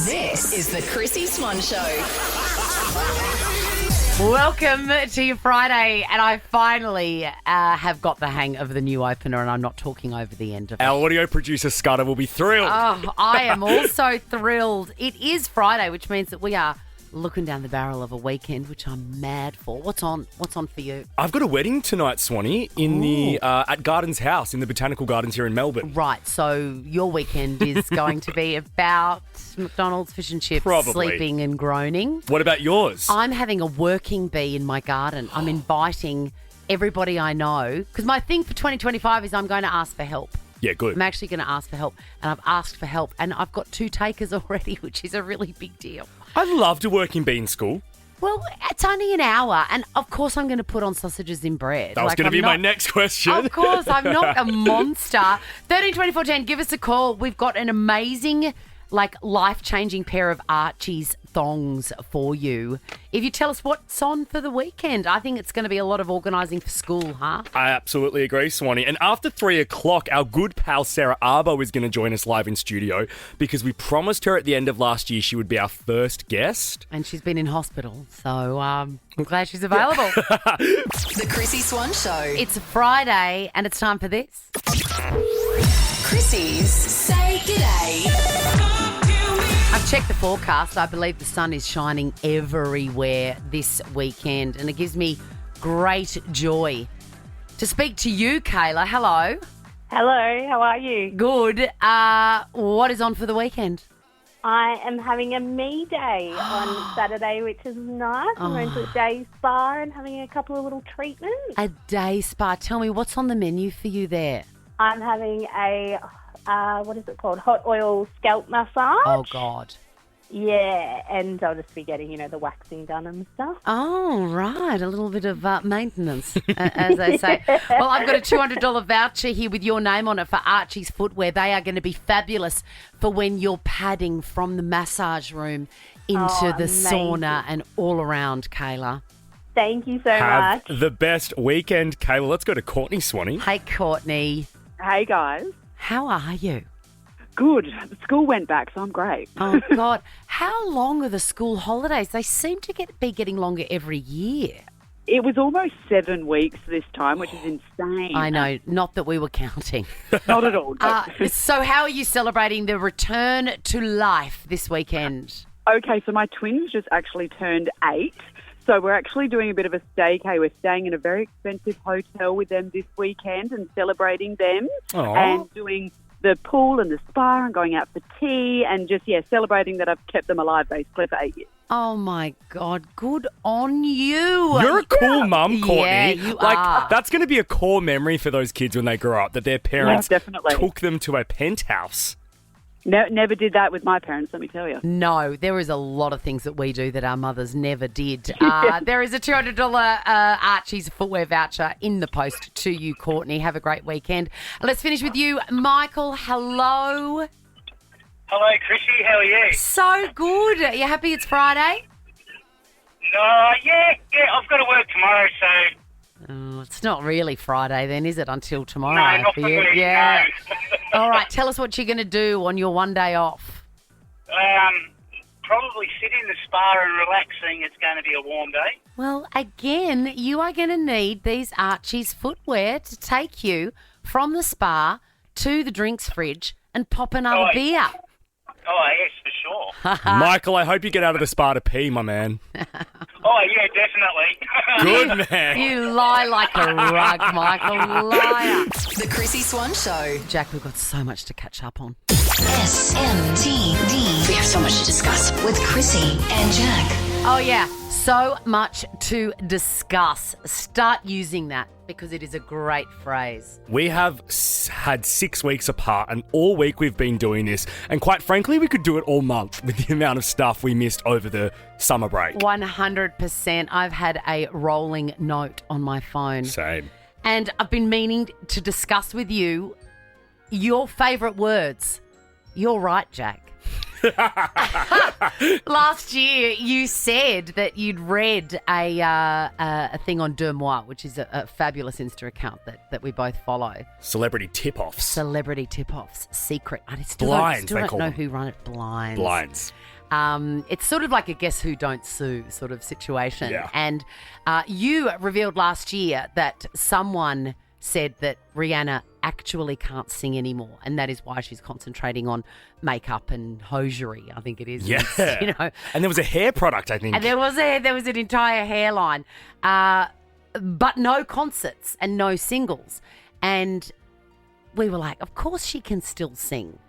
This is the Chrissy Swan Show. Welcome to your Friday, and I finally have got the hang of the new opener, and I'm not talking over the end of it. Our audio producer, Scudder, will be thrilled. Oh, I am also thrilled. It is Friday, which means that we are looking down the barrel of a weekend, which I'm mad for. What's on for you? I've got a wedding tonight, Swanee, in the at Gardens House in the Botanical Gardens here in Melbourne. Right, so your weekend is going to be about McDonald's, fish and chips, Probably. sleeping and groaning. What about yours? I'm having a working bee in my garden. I'm inviting everybody I know, because my thing for 2025 is I'm going to ask for help. Yeah, good. I'm actually going to ask for help, and I've asked for help, and I've got 2 takers already, which is a really big deal. I'd love to work in bee in school. Well, it's only an hour, and of course I'm going to put on sausages in bread. That was going to be my next question. Of course, I'm not a monster. 13 24 10, give us a call. We've got an amazing, life-changing pair of Archie's thongs for you. If you tell us what's on for the weekend, I think it's going to be a lot of organising for school, huh? I absolutely agree, Swanee. And after 3 o'clock, our good pal Sarah Arbo is going to join us live in studio because we promised her at the end of last year she would be our first guest. And she's been in hospital, so I'm glad she's available. The Chrissy Swan Show. It's a Friday, and it's time for this. Chrissy's Say G'day. I've checked the forecast. I believe the sun is shining everywhere this weekend, and it gives me great joy to speak to you, Kayla. Hello. Hello, how are you? Good. What is on for the weekend? I am having a me day on Saturday, which is nice. I'm going to a day spa and having a couple of little treatments. A day spa. Tell me, what's on the menu for you there? I'm having a, what is it called? Hot oil scalp massage. Oh, God. Yeah, and I'll just be getting, the waxing done and stuff. Oh, right. A little bit of maintenance, as they say. Well, I've got a $200 voucher here with your name on it for Archie's Footwear. They are going to be fabulous for when you're padding from the massage room into the sauna and all around, Kayla. Thank you so Have much. the best weekend, Kayla. Let's go to Courtney, Swanee. Hey, Courtney. Hey, guys. How are you? Good. School went back, so I'm great. Oh, God. How long are the school holidays? They seem to be getting longer every year. It was almost 7 weeks this time, which is insane. I know. Not that we were counting. Not at all. So how are you celebrating the return to life this weekend? Okay, so my twins just actually turned 8. So we're actually doing a bit of a staycay. We're staying in a very expensive hotel with them this weekend and celebrating them. Aww. And doing the pool and the spa and going out for tea and just, celebrating that I've kept them alive basically for 8 years. Oh, my God. Good on you. You're a cool mum, Courtney. Yeah, you are. That's going to be a core memory for those kids when they grow up, that their parents definitely took them to a penthouse. Never did that with my parents, let me tell you. No, there is a lot of things that we do that our mothers never did. There is a $200 Archie's Footwear voucher in the post to you, Courtney. Have a great weekend. Let's finish with you, Michael. Hello. Hello, Chrissy. How are you? So good. Are you happy it's Friday? Yeah. I've got to work tomorrow, so... Oh, it's not really Friday then, is it, until tomorrow? No, not for me. Yeah. No. All right, tell us what you're going to do on your one day off. Probably sit in the spa and relaxing. It's going to be a warm day. Well, again, you are going to need these Archie's Footwear to take you from the spa to the drinks fridge and pop another beer. Oh, yes, for sure. Michael, I hope you get out of the spa to pee, my man. Oh, yeah, definitely. Good man. You lie like a rug, Michael. Liar. The Chrissy Swan Show. Jack, we've got so much to catch up on. SMTD. We have so much to discuss with Chrissy and Jack. Oh, yeah. So much to discuss. Start using that because it is a great phrase. We have had 6 weeks apart, and all week we've been doing this. And quite frankly, we could do it all month with the amount of stuff we missed over the summer break. 100%. I've had a rolling note on my phone. Same. And I've been meaning to discuss with you your favourite words. You're right, Jack. Last year, you said that you'd read a thing on Deux Moi, which is a fabulous Insta account that we both follow. Celebrity tip-offs. Celebrity tip-offs. Secret. I still Blinds, don't they know call them. who run it. Blinds. Blinds. It's sort of like a guess who don't sue sort of situation. Yeah. And you revealed last year that someone said that Rihanna actually can't sing anymore, and that is why she's concentrating on makeup and hosiery, I think it is. Yeah. It's, you know. And there was a hair product, I think. And there was an entire hairline, but no concerts and no singles. And we were like, of course she can still sing.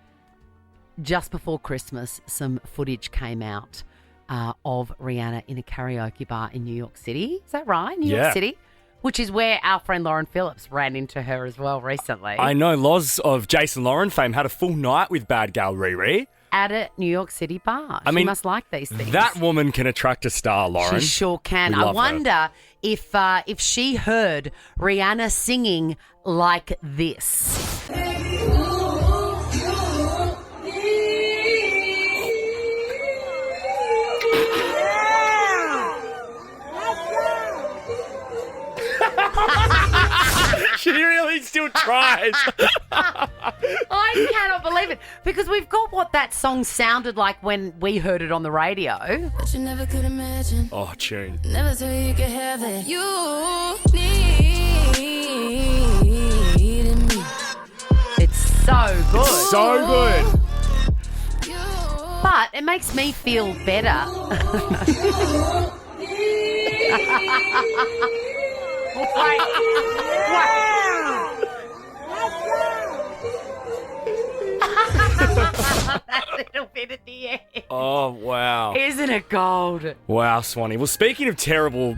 Just before Christmas, some footage came out of Rihanna in a karaoke bar in New York City. Is that right? New York City? Which is where our friend Lauren Phillips ran into her as well recently. I know Loz of Jason Lauren fame had a full night with bad gal Riri. At a New York City bar. I She mean, must like these things. That woman can attract a star, Lauren. She sure can. We I love wonder if she heard Rihanna singing like this. She really still tries. I cannot believe it, because we've got what that song sounded like when we heard it on the radio. But you never could imagine. Oh, tune. Never thought you could have it. You needed me. It's so good. So good. But it makes me feel better. Wait. That little bit at the end. Oh, wow. Isn't it gold? Wow, Swanee. Well, speaking of terrible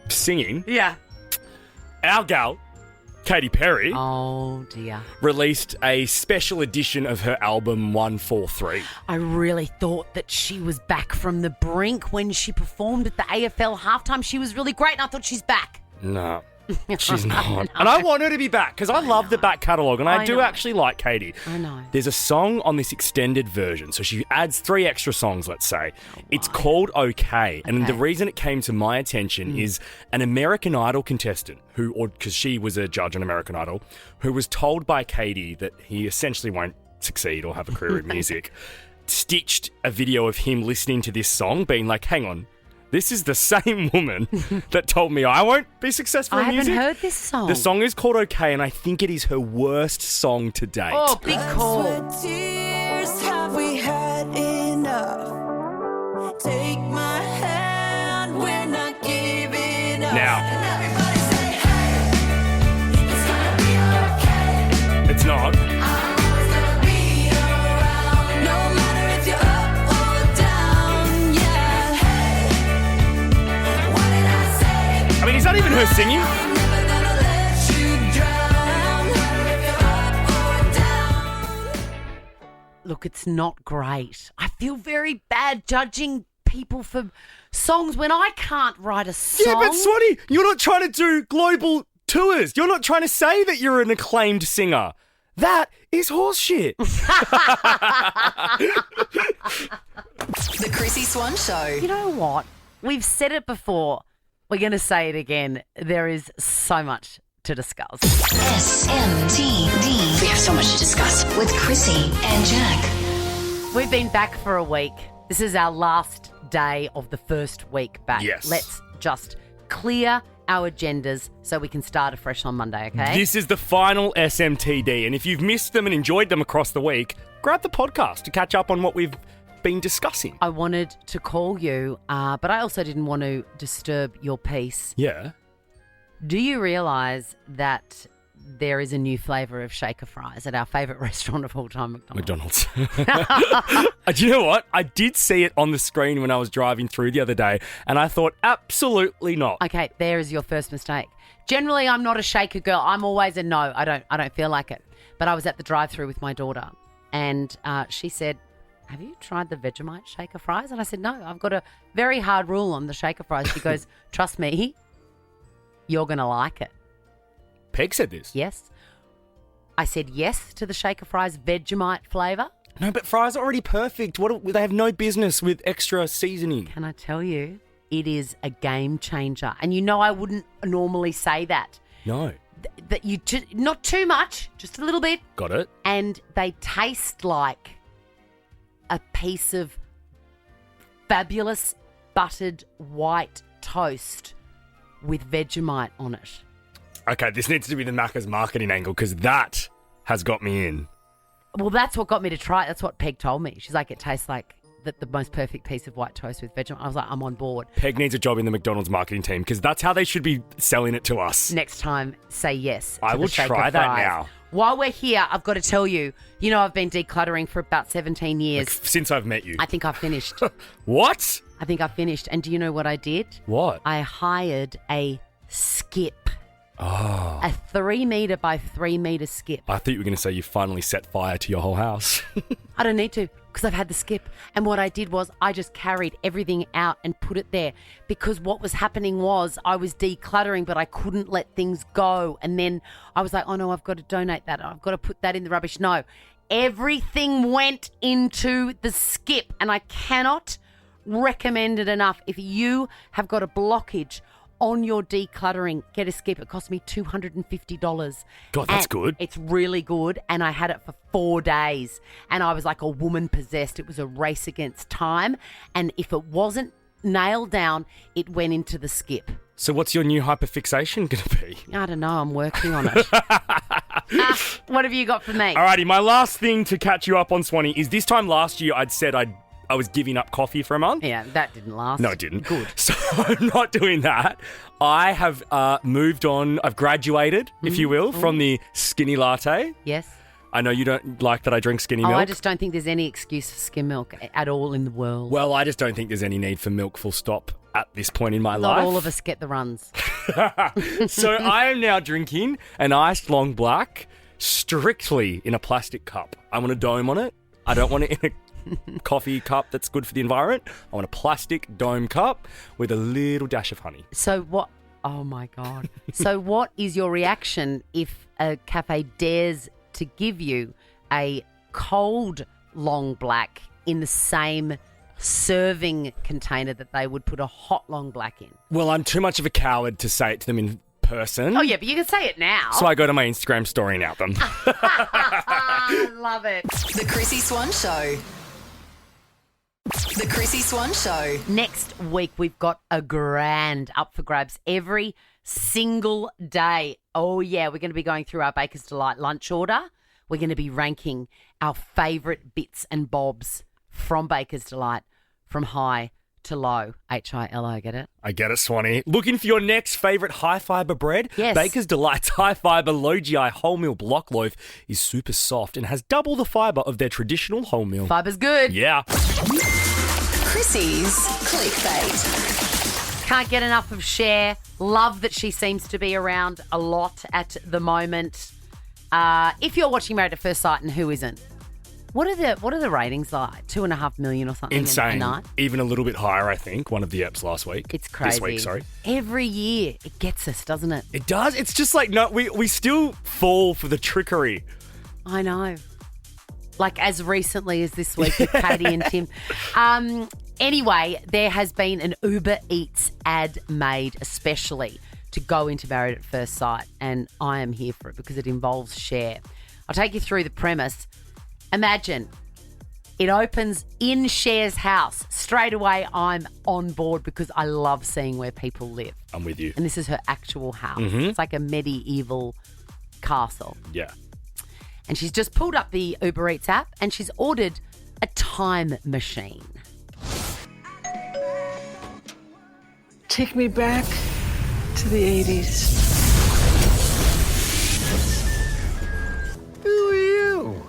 singing, Yeah. our gal, Katy Perry, Oh, dear. released a special edition of her album 143. I really thought that she was back from the brink when she performed at the AFL halftime. She was really great, and I thought she's back. No, she's not. And I want her to be back because I love the back catalogue and I do know. actually like Katy. I know. There's a song on this extended version. So she adds 3 extra songs, let's say. It's called Okay. And the reason it came to my attention is an American Idol contestant because she was a judge on American Idol, who was told by Katy that he essentially won't succeed or have a career in music, stitched a video of him listening to this song being like, hang on, this is the same woman that told me I won't be successful I in haven't music. heard this song. The song is called Okay, and I think it is her worst song to date. Oh, big call. Tears, have we had enough? Take my hand, we're not giving up. Now. And everybody say, hey, it's gonna be okay. It's not. I'm always gonna be around, no matter if you're up or down. Yeah. Hey, what did I say? I mean, is that even her singing? I'm never gonna let you drown, no matter if you're up or down. Look, it's not great. I feel very bad judging people for songs when I can't write a song. Yeah, but Swanee, you're not trying to do global tours. You're not trying to say that you're an acclaimed singer. That is horseshit. The Chrissy Swan Show. You know what? We've said it before. We're going to say it again. There is so much to discuss. SMTD. We have so much to discuss with Chrissy and Jack. We've been back for a week. This is our last day of the first week back. Yes. Let's just clear our agendas so we can start afresh on Monday, okay? This is the final SMTD, and if you've missed them and enjoyed them across the week, grab the podcast to catch up on what we've been discussing. I wanted to call you, but I also didn't want to disturb your peace. Yeah. Do you realise that there is a new flavour of shaker fries at our favourite restaurant of all time, McDonald's? Do you know what? I did see it on the screen when I was driving through the other day, and I thought, absolutely not. Okay, there is your first mistake. Generally, I'm not a shaker girl. I'm always a no. I don't feel like it. But I was at the drive-through with my daughter, and she said, have you tried the Vegemite shaker fries? And I said, no, I've got a very hard rule on the shaker fries. She goes, trust me, you're going to like it. Peg said this. Yes. I said yes to the shaker fries Vegemite flavour. No, but fries are already perfect. They have no business with extra seasoning. Can I tell you, it is a game changer. And you know I wouldn't normally say that. No. That you not too much, just a little bit. Got it? And they taste like a piece of fabulous buttered white toast with Vegemite on it. Okay, this needs to be the Macca's marketing angle because that has got me in. Well, that's what got me to try it. That's what Peg told me. She's like, it tastes like the most perfect piece of white toast with Vegemite. I was like, I'm on board. Peg needs a job in the McDonald's marketing team because that's how they should be selling it to us. Next time, say yes. I to the will shake try of that fries. now. While we're here, I've got to tell you, I've been decluttering for about 17 years. Like, since I've met you. I think I finished. What? I think I finished. And do you know what I did? What? I hired a skip. Oh. A 3 metre by 3 metre skip. I thought you were going to say you finally set fire to your whole house. I don't need to because I've had the skip. And what I did was I just carried everything out and put it there because what was happening was I was decluttering, but I couldn't let things go. And then I was like, oh no, I've got to donate that. I've got to put that in the rubbish. No, everything went into the skip and I cannot recommend it enough. If you have got a blockage on your decluttering, get a skip. It cost me $250. God, that's good. It's really good. And I had it for 4 days. And I was like a woman possessed. It was a race against time. And if it wasn't nailed down, it went into the skip. So what's your new hyperfixation going to be? I don't know. I'm working on it. What have you got for me? Alrighty, my last thing to catch you up on, Swanee, is this time last year I'd said I was giving up coffee for a month. Yeah, that didn't last. No, it didn't. Good. So I'm not doing that. I have moved on. I've graduated, if you will, from the skinny latte. Yes. I know you don't like that I drink skinny milk. I just don't think there's any excuse for skim milk at all in the world. Well, I just don't think there's any need for milk, full stop, at this point in my Not life. all of us get the runs. So I am now drinking an iced long black strictly in a plastic cup. I want a dome on it. I don't want it in a coffee cup that's good for the environment. I want a plastic dome cup with a little dash of honey. So what? Oh my God. So what is your reaction if a cafe dares to give you a cold long black in the same serving container that they would put a hot long black in? Well, I'm too much of a coward to say it to them in person. Oh yeah, but you can say it now. So I go to my Instagram story and out them. I love it. The Chrissy Swan Show. The Chrissy Swan Show. Next week, we've got a grand up for grabs every single day. Oh, yeah, we're going to be going through our Baker's Delight lunch order. We're going to be ranking our favourite bits and bobs from Baker's Delight from high to low. H-I-L-O, get it? I get it, Swanee. Looking for your next favourite high-fibre bread? Yes. Baker's Delight's high-fibre, low-GI wholemeal block loaf is super soft and has double the fibre of their traditional wholemeal. Fiber's good. Yeah. Chrissy's clickbait. Can't get enough of Cher. Love that she seems to be around a lot at the moment. If you're watching Married at First Sight, and who isn't? What are the ratings like? 2.5 million or something Insane. a night? Even a little bit higher, I think. One of the eps last week. It's crazy. This week, sorry. Every year it gets us, doesn't it? It does. It's just like, no, we still fall for the trickery. I know. Like as recently as this week with Katie and Tim. Anyway, there has been an Uber Eats ad made especially to go into Married at First Sight, and I am here for it because it involves Cher. I'll take you through the premise. Imagine it opens in Cher's house. Straight away, I'm on board because I love seeing where people live. I'm with you. And this is her actual house. It's like a medieval castle. Yeah. And she's just pulled up the Uber Eats app and she's ordered a time machine. Take me back to the 80s. Who are you?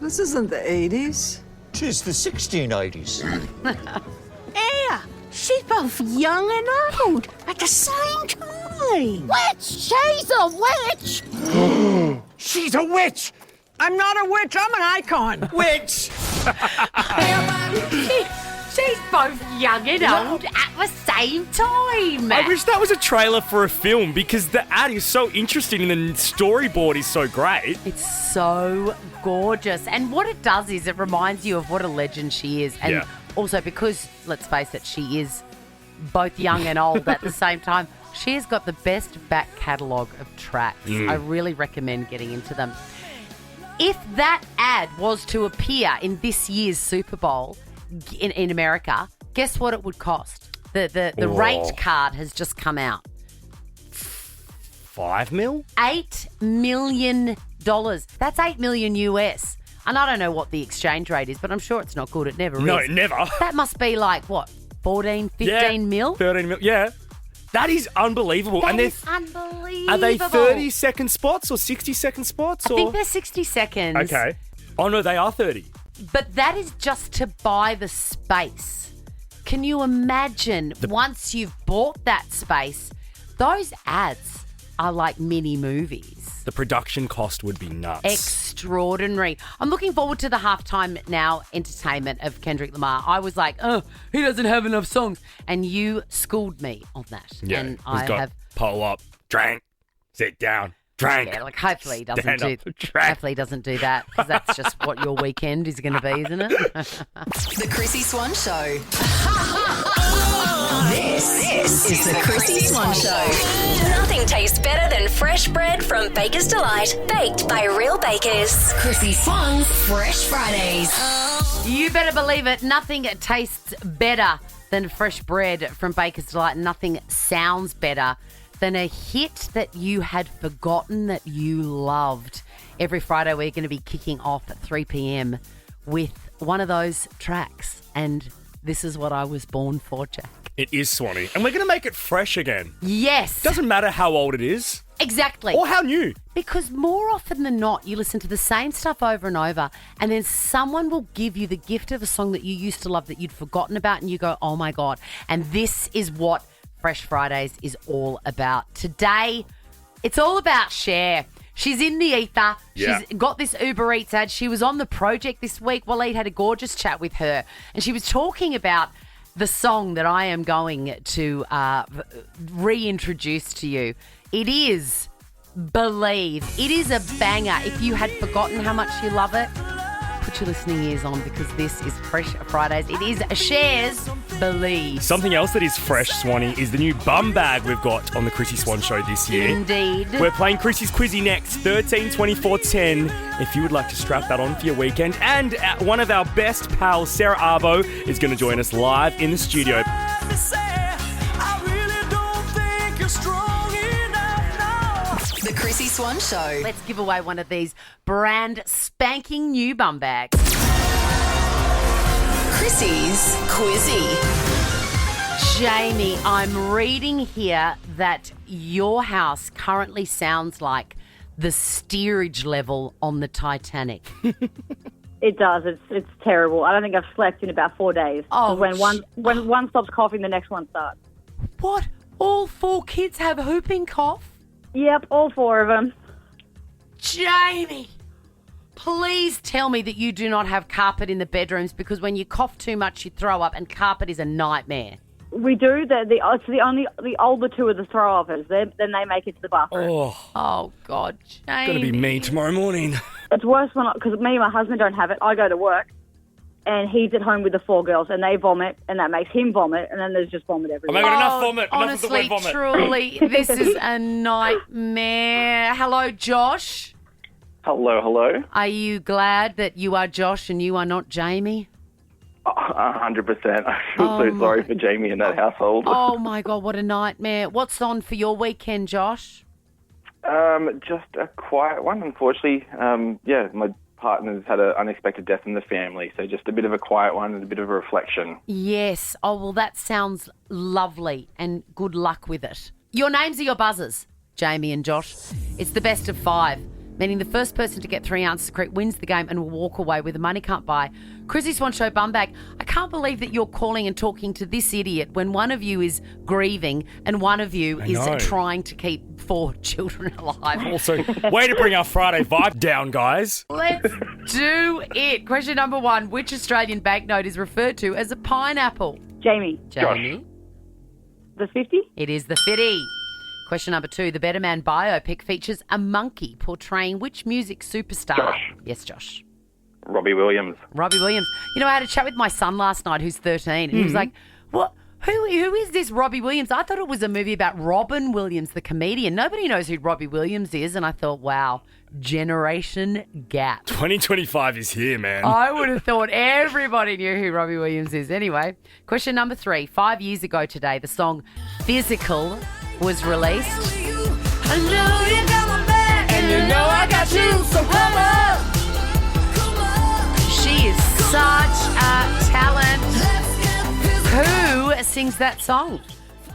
This isn't the 80s. Tis the 1680s. Yeah, she's both young and old at the same time. Witch! She's a witch! She's a witch! I'm not a witch, I'm an icon. Witch! She's both young and old at the same time. I wish that was a trailer for a film because the ad is so interesting and the storyboard is so great. It's so gorgeous. And what it does is it reminds you of what a legend she is. And Yeah. also because, let's face it, she is both young and old at the same time. She has got the best back catalogue of tracks. I really recommend getting into them. If that ad was to appear in this year's Super Bowl in America, Guess what it would cost? The rate card has just come out. 5 mil? $8 million. That's $8 million US. And I don't know what the exchange rate is, but I'm sure it's not good. It never No, is. never. That must be like, what, 14, 15 mil? 13 mil. Yeah. That is unbelievable. That and they're- is unbelievable. Are they 30-second spots or 60-second spots? I think they're 60 seconds. Okay. Oh, no, they are 30. But that is just to buy the space. Can you imagine once you've bought that space, those ads are like mini movies. The production cost would be nuts. Extraordinary. I'm looking forward to the halftime now entertainment of Kendrick Lamar. I was like, oh, he doesn't have enough songs. And you schooled me on that. Yeah, and he's I got have. pull up, drink, sit down, drink. Yeah, like hopefully he doesn't Stand do. up, drink. Hopefully he doesn't do that because that's just what your weekend is going to be, isn't it? The Chrissy Swan Show. This is the Chrissy Swan Show. Nothing tastes better than fresh bread from Baker's Delight, baked by real bakers. Chrissy Swan's Fresh Fridays. You better believe it. Nothing tastes better than fresh bread from Baker's Delight. Nothing sounds better than a hit that you had forgotten that you loved. Every Friday we're going to be kicking off at 3 p.m. with one of those tracks. And this is what I was born for, Jack. It is Swanee. And we're going to make it fresh again. Yes. Doesn't matter how old it is. Exactly. Or how new. Because more often than not, you listen to the same stuff over and over, and then someone will give you the gift of a song that you used to love that you'd forgotten about, and you go, oh my God. And this is what Fresh Fridays is all about. Today, it's all about Cher. She's in the ether. Yeah. She's got this Uber Eats ad. She was on the project this week. Waleed had a gorgeous chat with her, and she was talking about the song that I am going to reintroduce to you. It is Believe. It is a banger. If you had forgotten how much you love it, put your listening ears on because this is Fresh Fridays. It is Cher's Believe. Something else that is fresh, Swanee, is the new bum bag we've got on the Chrissy Swan Show this year. Indeed. We're playing Chrissy's Quizzy next, 13 24 10. If you would like to strap that on for your weekend. And one of our best pals, Sarah Arbo, is going to join us live in the studio. The Chrissy Swan Show. Let's give away one of these brand spanking new bum bags. Chrissy's Quizzy. Jamie, I'm reading here that your house currently sounds like the steerage level on the Titanic. It does. It's terrible. I don't think I've slept in about 4 days. Oh, when one stops coughing, the next one starts. What? All 4 kids have whooping cough? Yep, all 4 of them. Jamie, please tell me that you do not have carpet in the bedrooms because when you cough too much, you throw up, and carpet is a nightmare. We do. It's the older 2 of the throw-uppers. Then they make it to the bathroom. Oh God, Jamie. Gonna be me tomorrow morning. It's worse because me and my husband don't have it. I go to work, and he's at home with the 4 girls, and they vomit, and that makes him vomit, and then there's just vomit everywhere. I'm having enough vomit. Enough of the Honestly, word vomit. truly, this is a nightmare. Hello, Josh. Hello. Are you glad that you are Josh and you are not Jamie? 100%. I feel so sorry for Jamie in that household. Oh my God, what a nightmare. What's on for your weekend, Josh? Just a quiet one, unfortunately. My partner's had an unexpected death in the family, so just a bit of a quiet one and a bit of a reflection. Yes. Oh, well, that sounds lovely and good luck with it. Your names are your buzzers, Jamie and Josh. It's the best of 5, meaning the first person to get 3 answers correct wins the game and will walk away with the money can't buy Chrissy Swan Show bum bag. I can't believe that you're calling and talking to this idiot when one of you is grieving and one of you is trying to keep 4 children alive. Also, way to bring our Friday vibe down, guys. Let's do it. Question number 1. Which Australian banknote is referred to as a pineapple? Jamie. Jamie. The 50? It is the 50. Question number 2. The Better Man biopic features a monkey portraying which music superstar? Josh. Yes, Josh. Robbie Williams. Robbie Williams. You know, I had a chat with my son last night who's 13 and he was like, what? Who is this Robbie Williams? I thought it was a movie about Robin Williams, the comedian. Nobody knows who Robbie Williams is, and I thought, wow, generation gap. 2025 is here, man. I would have thought everybody knew who Robbie Williams is. Anyway, question number 3. 5 years ago today, the song Physical was released. I know you got my back, And you know I got you, so come on. She is such a talent. Who sings that song?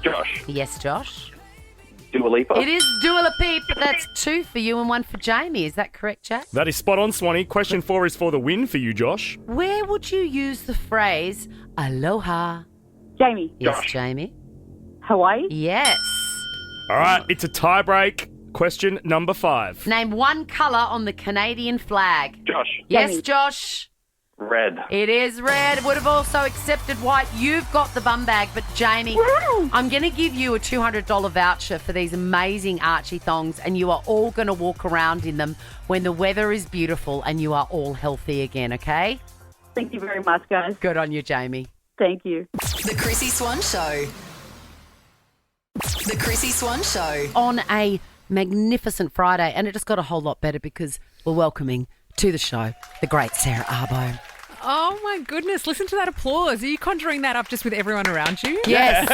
Josh. Yes, Josh. Dua Lipa. It is Dua Lipa. That's 2 for you and 1 for Jamie. Is that correct, Jack? That is spot on, Swanee. Question 4 is for the win for you, Josh. Where would you use the phrase aloha? Jamie. Yes, Josh. Jamie. Hawaii. Yes. All right, it's a tie break. Question number 5. Name one colour on the Canadian flag. Josh. Yes, Jamie. Josh. Red. It is red. Would have also accepted white. You've got the bum bag, but Jamie, I'm going to give you a $200 voucher for these amazing Archie thongs, and you are all going to walk around in them when the weather is beautiful and you are all healthy again, okay? Thank you very much, guys. Good on you, Jamie. Thank you. The Chrissy Swan Show. The Chrissy Swan Show. On a magnificent Friday, and it just got a whole lot better because we're welcoming to the show the great Sarah Arbo. Oh, my goodness. Listen to that applause. Are you conjuring that up just with everyone around you? Yes.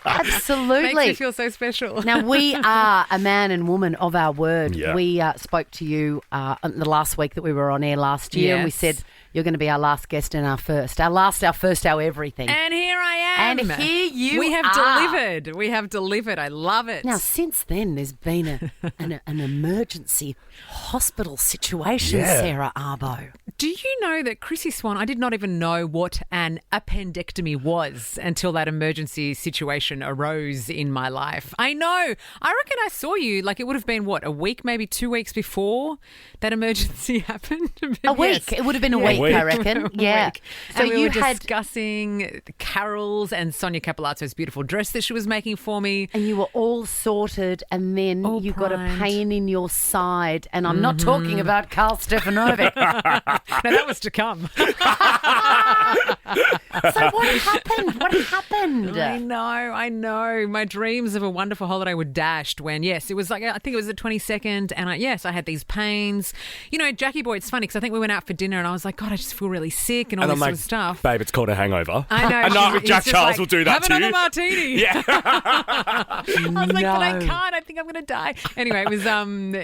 Absolutely. Makes me feel so special. Now, we are a man and woman of our word. Yeah. We spoke to you the last week that we were on air last year, and we Yes. said you're going to be our last guest and our first, our everything. And here I am. And here you We have are. delivered. We have delivered. I love it. Now, since then, there's been an emergency hospital situation, Yeah. Sarah Arbo. Do you know that Chrissy Swan, I did not even know what an appendectomy was until that emergency situation arose in my life. I know. I reckon I saw you, like it would have been, what, a week, maybe 2 weeks before that emergency happened? A week. It would have been a week, I reckon. A Yeah. week. So and we you were had, discussing Carol's and Sonia Capolazzo's beautiful dress that she was making for me. and you were all sorted, and then All you got a primed. pain in your side, and I'm not talking about Carl Stefanovic. No, that was to come. So what happened? What happened? I know. My dreams of a wonderful holiday were dashed when, yes, it was like, I think it was the 22nd, and I had these pains. You know, Jackie Boy, it's funny because I think we went out for dinner and I was like, God, I just feel really sick and all And this I'm sort like, of stuff. babe, it's called a hangover. I know. A night with He's Jack just Charles like, will do that have to another you. martini. Yeah. I was like, but I No. can't. I think I'm going to die. Anyway,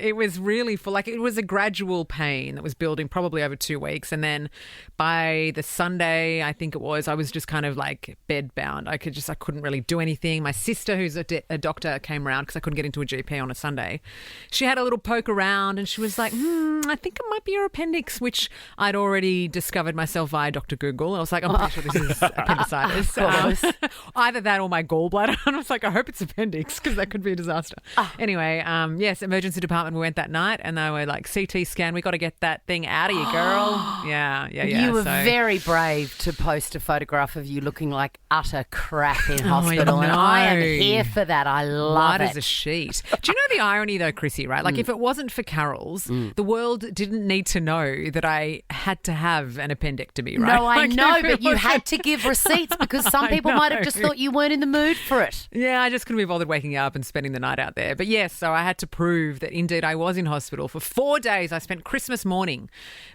it was really full. Like, it was a gradual pain that was building probably over 2 weeks. And then by the Sunday, I think it was, I was just kind of like bedbound. I couldn't really do anything. My sister, who's a doctor, came around because I couldn't get into a GP on a Sunday. She had a little poke around and she was like, I think it might be your appendix, which I'd already discovered myself via Dr. Google. I was like, I'm pretty sure this is appendicitis. Either that or my gallbladder. And I was like, I hope it's appendix because that could be a disaster. Anyway, yes, emergency department, we went that night and they were like, CT scan, we got to get that thing out of you, girl. Yeah. You were So- very brave to post a photograph of you looking like utter crap in hospital, and know. I am here for that. I love Light it. as a sheet. Do you know the irony though, Chrissy, right? Like if it wasn't for Carol's, the world didn't need to know that I had to have an appendectomy, right? No, I Like, know, if it but you wasn't- had to give receipts because some I people might have know. just thought you weren't in the mood for it. Yeah, I just couldn't be bothered waking up and spending the night out there. But yes, so I had to prove that indeed I was in hospital for 4 days. I spent Christmas morning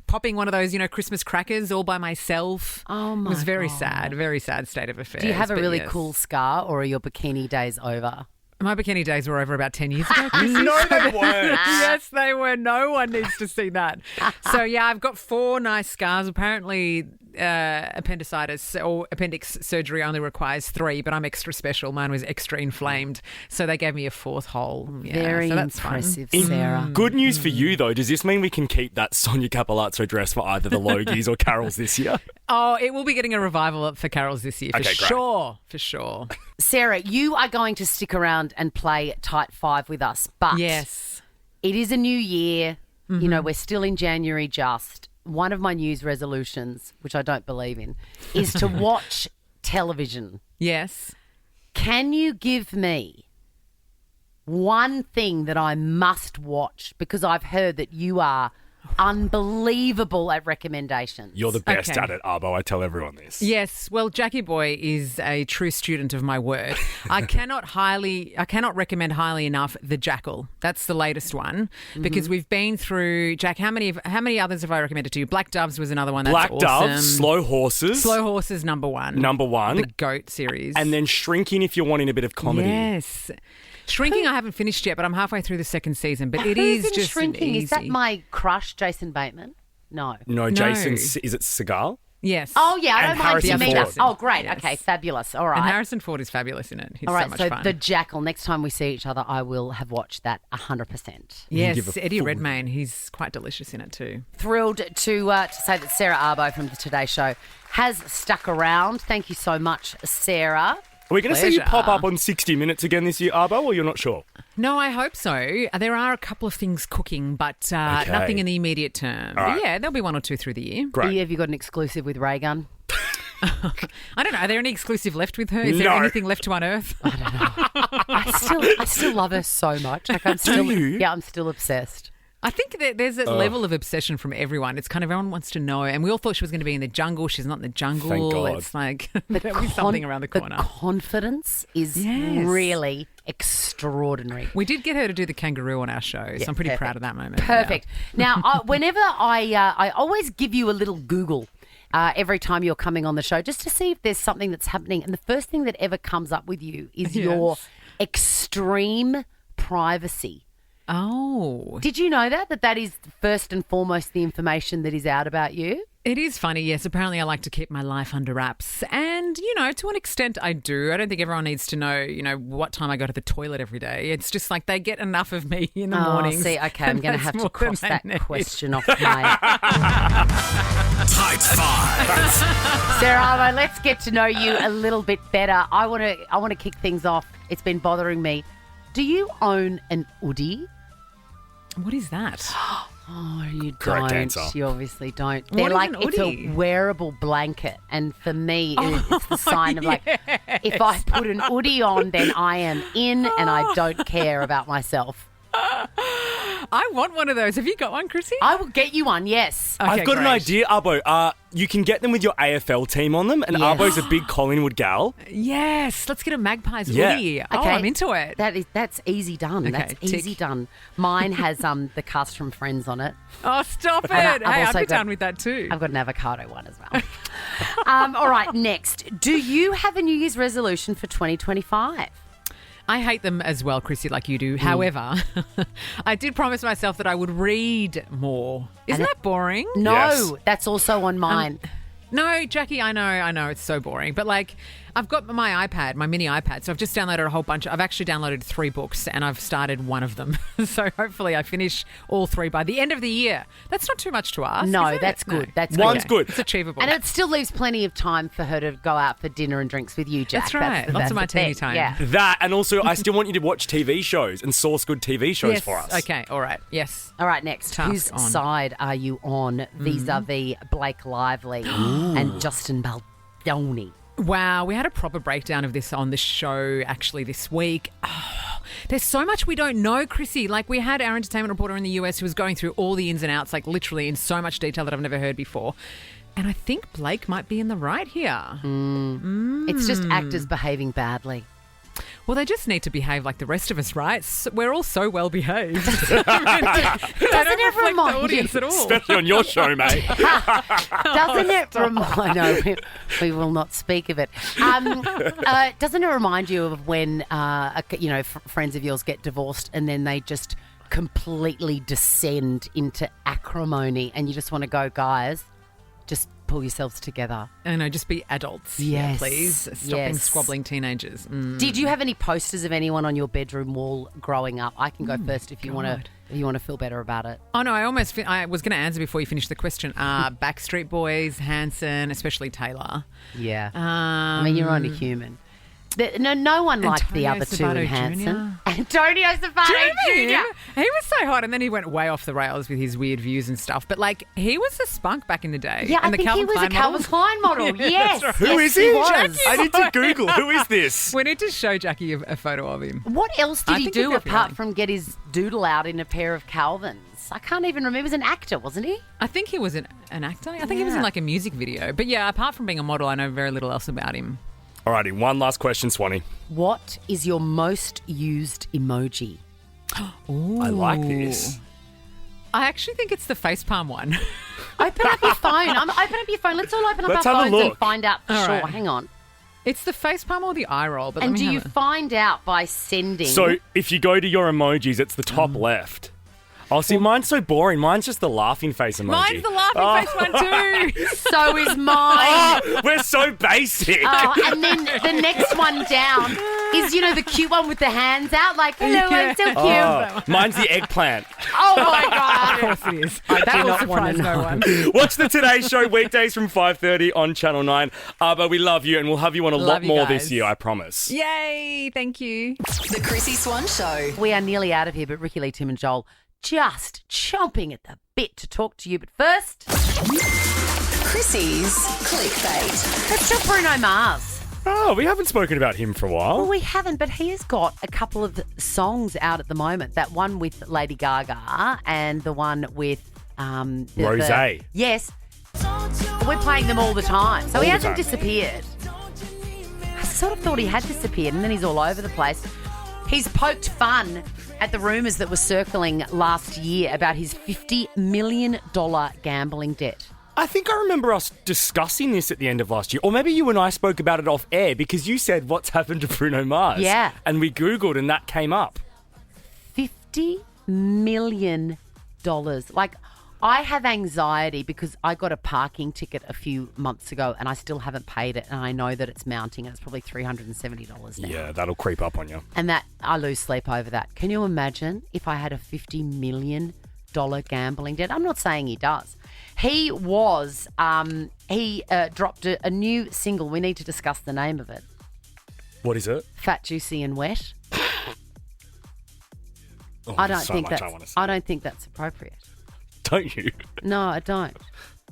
popping one of those, Christmas crackers all by myself. Oh my It was very God. very sad state of affairs. Do you have a but really yes. cool scar, or are your bikini days over? My bikini days were over about 10 years ago. Chrissy. No, they weren't. Yes, they were. No one needs to see that. So, yeah, I've got 4 nice scars. Apparently, appendicitis or appendix surgery only requires 3, but I'm extra special. Mine was extra inflamed. So they gave me a 4th hole. Yeah, Very so that's fun. impressive, Sarah. Good news for you, though. Does this mean we can keep that Sonia Capolazzo dress for either the Logies or Carol's this year? Oh, it will be getting a revival for Carol's this year, for Okay, great. sure. For sure. Sarah, you are going to stick around and play Tight 5 with us, but Yes. it is a new year. You know, we're still in January just. One of my News resolutions, which I don't believe in, is to watch television. Yes. Can you give me one thing that I must watch? Because I've heard that you are unbelievable at recommendations. You're the best Okay. at it, Arbo. I tell everyone this. Yes, well, Jackie Boy is a true student of my word. I cannot recommend highly enough The Jackal. That's the latest one because we've been through. Jack, how many others have I recommended to you? Black Doves was another one. That's Black awesome. Doves, Slow Horses. Slow Horses, number one. The Goat series. And then Shrinking if you're wanting a bit of comedy. Yes. Shrinking, I haven't finished yet, but I'm halfway through the second season. But it Who's is in just Shrinking? easy. Is that my crush, Jason Bateman? No. No, Jason, is it Seagal? Yes. Oh, yeah, I And don't mind Harrison him either. Ford. Oh, great. Yes. Okay, fabulous. All right. And Harrison Ford is fabulous in it. He's All right, so much so fun. The Jackal, next time we see each other, I will have watched that 100%. Yes, give a Eddie full- Redmayne. He's quite delicious in it too. Thrilled to say that Sarah Arbo from the Today Show has stuck around. Thank you so much, Sarah. Are we going to see you Pleasure. pop up on 60 Minutes again this year, Arbo, or you're not sure? No, I hope so. There are a couple of things cooking, but Okay. nothing in the immediate term. All right. But yeah, there'll be one or two through the year. Great. Have you got an exclusive with Ray Gun? I don't know. Are there any exclusive left with her? Is there No. anything left to unearth? I still love her so much. Like I'm still, you? Yeah, I'm still obsessed. I think that there's a level of obsession from everyone. It's kind of everyone wants to know. And we all thought she was going to be in the jungle. She's not in the jungle. Thank God. It's like there'll be something around the corner. The confidence is Yes. really extraordinary. We did get her to do the kangaroo on our show, so I'm pretty perfect. proud of that moment. Perfect. Now, whenever I always give you a little Google every time you're coming on the show just to see if there's something that's happening. And the first thing that ever comes up with you is your extreme privacy. Oh. Did you know that is first and foremost the information that is out about you? It is funny, yes. Apparently, I like to keep my life under wraps. And, to an extent, I do. I don't think everyone needs to know, what time I go to the toilet every day. It's just like they get enough of me in the mornings. See, okay, I'm going to That's have to more cross than that they need. question off my... Type 5. Sarah Arvo, let's get to know you a little bit better. I want to kick things off. It's been bothering me. Do you own an Oodie? What is that? Oh, you Correct don't. answer. You obviously don't. What They're is like an it's a Oodie? wearable blanket, and for me, it's the sign of like if I put an Oodie on, then I am in, and I don't care about myself. I want one of those. Have you got one, Chrissy? I will get you one. Yes. Okay, I've got an great. idea, Arbo. You can get them with your AFL team on them, and Yes. Arbo's a big Collingwood gal. Yes. Let's get a Magpies Yeah. Woody. Oh, I'm into it. That's easy done. Okay, That's easy tick. done. Mine has the cast from Friends on it. Oh, stop it. I've Hey, I'd also be got- down with that too. I've got an avocado one as well. All right, next. Do you have a New Year's resolution for 2025? I hate them as well, Chrissy, like you do. However, I did promise myself that I would read more. Isn't And that boring? No, Yes. that's also on mine. No, Jackie, I know, it's so boring. But like, I've got my iPad, my mini iPad, so I've just downloaded a whole bunch. I've actually downloaded 3 books and I've started one of them. So hopefully I finish all 3 by the end of the year. That's not too much to ask. No, is it? that's good. No. That's One's good. It's achievable. And it still leaves plenty of time for her to go out for dinner and drinks with you, Jack. That's right. Lots that's of the martini thing. time. Yeah. That, and also, I still want you to watch TV shows and source good TV shows yes. for us. Okay, all right. Yes. All right, next. Task Whose on. side are you on vis-a-vis Blake Lively and Justin Baldoni? Wow, we had a proper breakdown of this on the show actually this week. Oh, there's so much we don't know, Chrissy. Like, we had our entertainment reporter in the US who was going through all the ins and outs, like literally in so much detail that I've never heard before. And I think Blake might be in the right here. It's just actors behaving badly. Well, they just need to behave like the rest of us, right? We're all so well behaved. Doesn't it remind the audience you? at all? Especially on your show, mate. Doesn't it remind? No, we will not speak of it. Doesn't it remind you of when friends of yours get divorced and then they just completely descend into acrimony, and you just want to go, guys, just pull yourselves together. I know, just be adults. Yes. Please. Stop being Yes. squabbling teenagers. Did you have any posters of anyone on your bedroom wall growing up? I can go first if you want to. If you want to feel better about it. Oh, no, I was going to answer before you finished the question. Backstreet Boys, Hanson, especially Taylor. Yeah. I mean, you're only human. No one liked the Antonio other two in Sabato Hanson. Jr. Antonio Sabato Jr. He was so hot, and then he went way off the rails with his weird views and stuff. But like, he was a spunk back in the day. Yeah, and I the think Calvin he was Klein a Calvin model. Klein model. Yeah, Yes. that's right. Who Yes, is he? was. I need to Google. Who is this? We need to show Jackie a photo of him. What else I did he think do you'd be apart right. from get his doodle out in a pair of Calvins? else? I can't even remember. He was an actor, wasn't he? I think he was an actor. I think he was in like a music video. But yeah, apart from being a model, I know very little else about him. Alrighty, one last question, Swanee. What is your most used emoji? I like this. I actually think it's the facepalm one. Open up your phone. Open up your phone. Let's all open up Let's our have a phones and look. find out for All sure. right. Hang on. It's the facepalm or the eye roll. But And let me do you have a- find out by sending? So if you go to your emojis, it's the top left. Oh, see, mine's so boring. Mine's just the laughing face emoji. Mine's the laughing face one too. So is mine. Oh, we're so basic. Oh, and then the next one down is, the cute one with the hands out, like, hello, I'm so cute. Oh, mine's the eggplant. Oh, my God. Of course it is. That will surprise no one. Watch the Today Show weekdays from 5:30 on Channel 9. But we love you and we'll have you on a lot Love you more guys. this year, I promise. Yay! Thank you. The Chrissy Swan Show. We are nearly out of here, but Ricky Lee, Tim and Joel just chomping at the bit to talk to you. But first, Chrissy's clickbait. let's talk Bruno Mars. Oh, we haven't spoken about him for a Well, while. we haven't, but he has got a couple of songs out at the moment. That one with Lady Gaga and the one with Rosé. Yes. We're playing them all the time. So All he the hasn't time. disappeared. I sort of thought he had disappeared and then he's all over the place. He's poked fun at the rumours that were circling last year about his $50 million gambling debt. I think I remember us discussing this at the end of last year. Or maybe you and I spoke about it off air because you said, what's happened to Bruno Mars? Yeah. And we Googled and that came up. $50 million. Like, I have anxiety because I got a parking ticket a few months ago and I still haven't paid it, and I know that it's mounting and it's probably $370 now. Yeah, that'll creep up on you. And that I lose sleep over that. Can you imagine if I had a $50 million gambling debt? I'm not saying he does. He was, he dropped a new single. We need to discuss the name of it. What is it? Fat, Juicy and Wet. Oh, I don't so think much I want to say. I don't think that's appropriate. Don't you? No, I don't.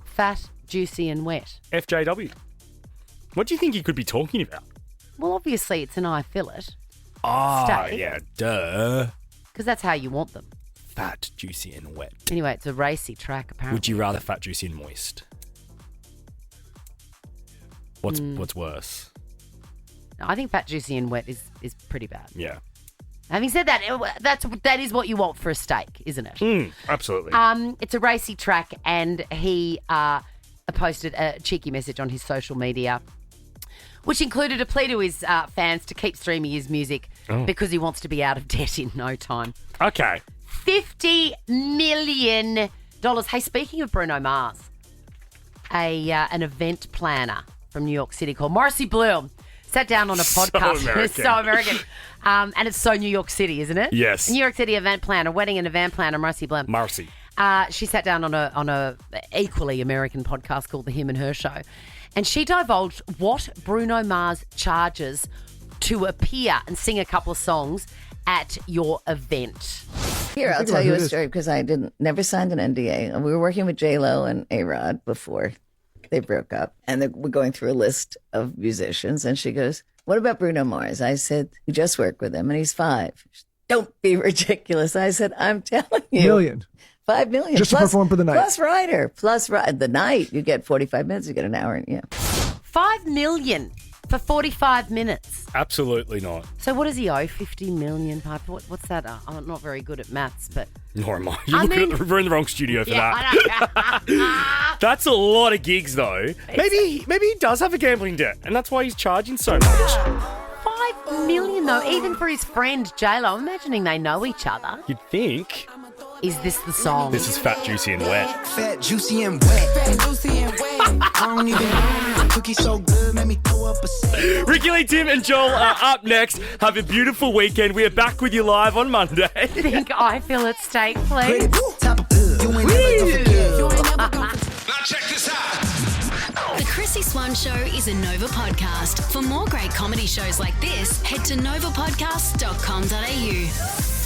Fat, juicy and wet. FJW. What do you think you could be talking about? Well, obviously it's an eye fillet. Ah, Steak. yeah, duh. Because that's how you want them. Fat, juicy and wet. Anyway, it's a racy track apparently. Would you rather fat, juicy and moist? What's worse? I think fat, juicy and wet is pretty bad. Yeah. Having said that, that is what you want for a steak, isn't it? Absolutely. It's a racy track, and he posted a cheeky message on his social media, which included a plea to his fans to keep streaming his music because he wants to be out of debt in no time. Okay. $50 million. Hey, speaking of Bruno Mars, an event planner from New York City called Morrissey Bloom sat down on a podcast. American. It's so American. And it's so New York City, isn't it? Yes. New York City event planner, wedding and event planner, Morrissey Bloom. Marcy. She sat down on a equally American podcast called The Him and Her Show, and she divulged what Bruno Mars charges to appear and sing a couple of songs at your event. Here, I'll tell you a story because I never signed an NDA. We were working with J-Lo and A-Rod before they broke up, and we're going through a list of musicians, and she goes, "What about Bruno Mars?" I said, "We just worked with him, and he's 5. Don't be ridiculous. I said, "I'm telling you. Million. 5 million. Just to perform for the night. Plus rider. Plus the night. You get 45 minutes. You get an hour. Yeah. $5 million for 45 minutes. Absolutely not. So what does he owe? 50 million? What's that? I'm not very good at maths, but... Nor am I. mean- We're in the wrong studio for Yeah, that. I know. That's a lot of gigs, though. Maybe he does have a gambling debt, and that's why he's charging so much. 5 million, though, even for his friend J-Lo. I'm imagining they know each other. You'd think. Is this the song? This is Fat, Juicy and Wet. Fat, juicy, and wet. Fat, juicy, and wet. I don't even know. Cookie so good, let me throw up a set. Ricky Lee, Tim and Joel are up next. Have a beautiful weekend. We are back with you live on Monday. Think I feel at stake, please. Top of good. You ain't never gonna forget. Now check this out. The Chrissy Swan Show is a Nova podcast. For more great comedy shows like this, head to novapodcast.com.au.